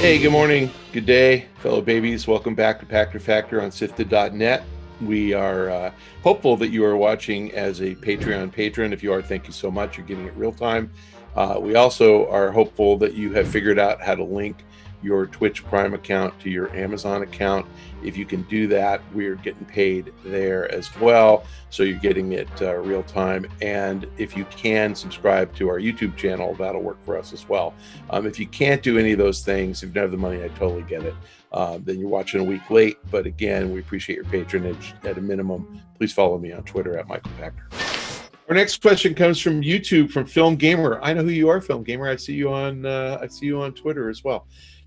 Hey, good morning, good day, fellow babies. Welcome back to Pachter Factor on SIFTD.net. We are hopeful that you are watching as a Patreon patron. If you are, thank you so much. You're getting it real time. We also are hopeful that you have figured out how to link your Twitch Prime account to your Amazon account. If you can do that, we're getting paid there as well. So you're getting it real time. And if you can subscribe to our YouTube channel, that'll work for us as well. If you can't do any of those things, if you don't have the money, I totally get it. Then you're watching a week late. But again, we appreciate your patronage. At a minimum, please follow me on Twitter at Michael Pachter. Our next question comes from YouTube, from Film Gamer. I know who you are, Film Gamer. I see you on Twitter as well.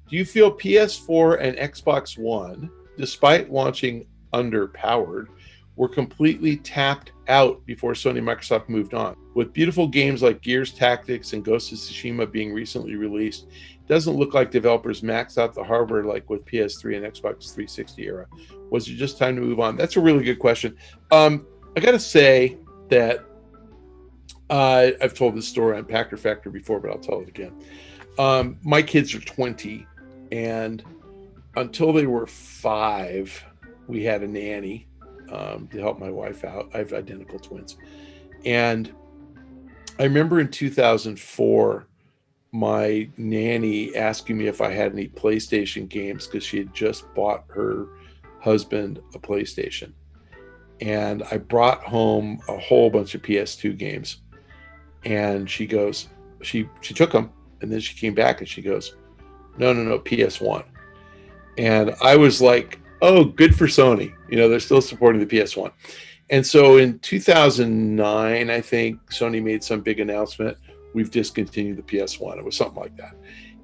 Do you feel PS4 and Xbox One, despite launching underpowered, were completely tapped out before Sony and Microsoft moved on? With beautiful games like Gears Tactics and Ghost of Tsushima being recently released, it doesn't look like developers maxed out the hardware like with PS3 and Xbox 360 era. Was it just time to move on? That's a really good question. I got to say that I've told this story on Pachter Factor before, but I'll tell it again. My kids are 20, and until they were 5, we had a nanny to help my wife out. I have identical twins. And I remember in 2004, my nanny asking me if I had any PlayStation games because she had just bought her husband a PlayStation. And I brought home a whole bunch of PS2 games. And she goes, she took them, and then she came back and she goes, no, PS1. And I was like, oh, good for Sony. You know, they're still supporting the PS1. And so in 2009, I think Sony made some big announcement. We've discontinued the PS1. It was something like that.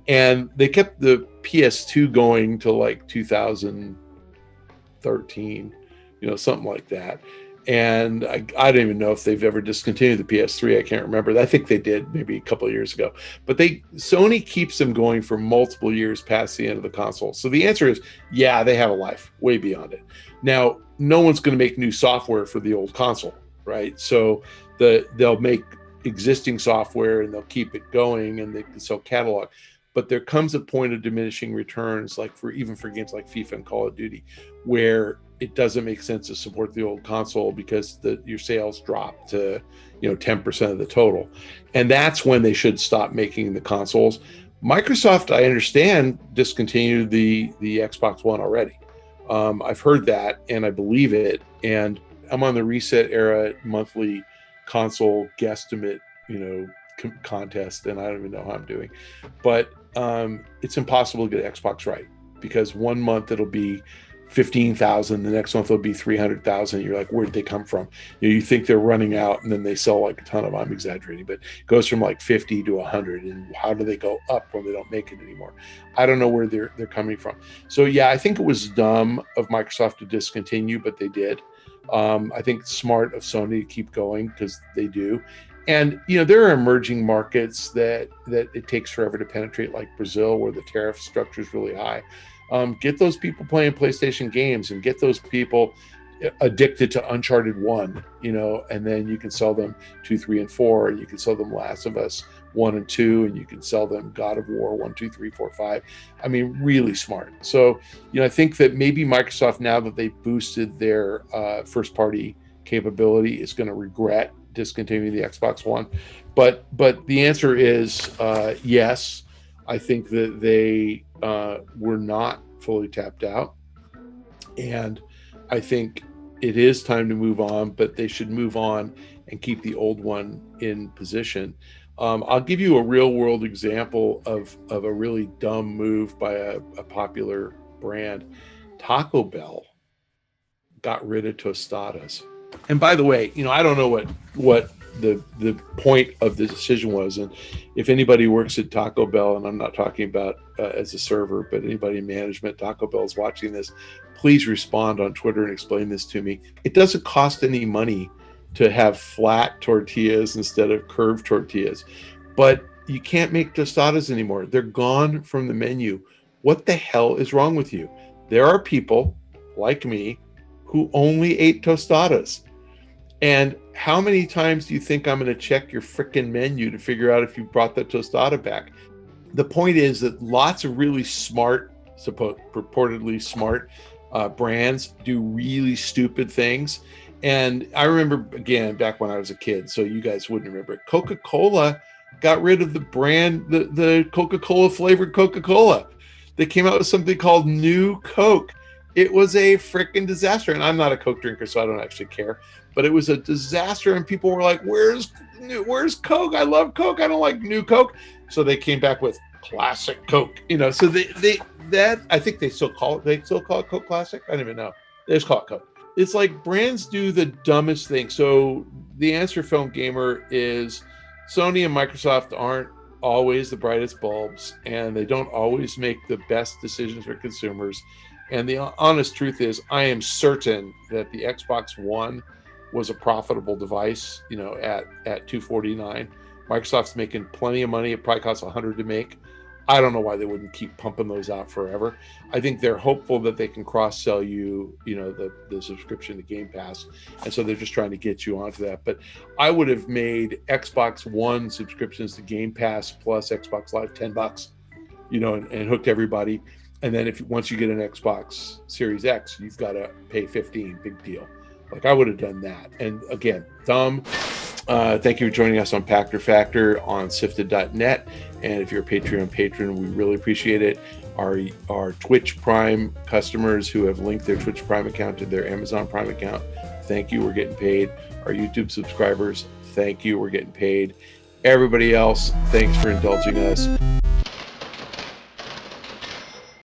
And they kept the PS2 going to like 2013, you know, something like that. And I don't even know if they've ever discontinued the PS3. I can't remember. I think they did maybe a couple of years ago. But Sony keeps them going for multiple years past the end of the console. So the answer is, yeah, they have a life way beyond it. Now, no one's going to make new software for the old console, right? So they'll make existing software and they'll keep it going and they can sell catalog. But there comes a point of diminishing returns, like even for games like FIFA and Call of Duty, where it doesn't make sense to support the old console because your sales drop to 10% of the total, and that's when they should stop making the consoles. Microsoft, I understand, discontinued the Xbox One already. I've heard that and I believe it, and I'm on the Reset Era monthly console guesstimate contest, and I don't even know how I'm doing, but it's impossible to get Xbox right, because one month it'll be 15,000, the next month it'll be 300,000. You're like, where did they come from? You think they're running out, and then they sell like a ton of them. I'm exaggerating, but it goes from like 50 to 100, and how do they go up when they don't make it anymore? I don't know where they're coming from. So yeah, I think it was dumb of Microsoft to discontinue, but they did. I think it's smart of Sony to keep going, because they do. And there are emerging markets that it takes forever to penetrate, like Brazil, where the tariff structure is really high. Get those people playing PlayStation games, and get those people addicted to Uncharted 1, and then you can sell them 2, 3, and 4, and you can sell them Last of Us 1 and 2, and you can sell them God of War 1, 2, 3, 4, 5. I mean, really smart. So, I think that maybe Microsoft, now that they boosted their first party capability, is going to regret discontinuing the Xbox One. But the answer is yes. I think that they were not fully tapped out, and I think it is time to move on, but they should move on and keep the old one in position. I'll give you a real world example of a really dumb move by a popular brand. Taco Bell got rid of tostadas. And by the way, I don't know what the point of the decision was, and if anybody works at Taco Bell, and I'm not talking about as a server, but anybody in management, Taco Bell is watching this, please respond on Twitter and explain this to me. It doesn't cost any money to have flat tortillas instead of curved tortillas, but you can't make tostadas anymore. They're gone from the menu. What the hell is wrong with you? There are people like me who only ate tostadas. And how many times do you think I'm going to check your freaking menu to figure out if you brought the tostada back? the point is that lots of really smart, purportedly smart brands do really stupid things. And I remember, again, back when I was a kid, so you guys wouldn't remember it, Coca-Cola got rid of the brand, the Coca-Cola flavored Coca-Cola. They came out with something called New Coke. It was a freaking disaster. And I'm not a Coke drinker, so I don't actually care. But it was a disaster, and people were like, "Where's Coke? I love Coke. I don't like New Coke." So they came back with Classic Coke. You know, so that I think they still call it Coke Classic. I don't even know. They just call it Coke. It's like brands do the dumbest thing. So the answer, film gamer, is Sony and Microsoft aren't always the brightest bulbs, and they don't always make the best decisions for consumers. And the honest truth is, I am certain that the Xbox One was a profitable device, you know, at $249. Microsoft's making plenty of money. It probably costs $100 to make. I don't know why they wouldn't keep pumping those out forever. I think they're hopeful that they can cross-sell you, you know, the subscription to Game Pass, and so they're just trying to get you onto that. But I would have made Xbox One subscriptions to Game Pass plus Xbox Live $10, you know, and hooked everybody. And then once you get an Xbox Series X, you've got to pay $15. Big deal. Like, I would have done that. And again, dumb. Thank you for joining us on Pachter Factor on SIFTD.net. And if you're a Patreon patron, we really appreciate it. Our Twitch Prime customers who have linked their Twitch Prime account to their Amazon Prime account, thank you, we're getting paid. Our YouTube subscribers, thank you, we're getting paid. Everybody else, thanks for indulging us.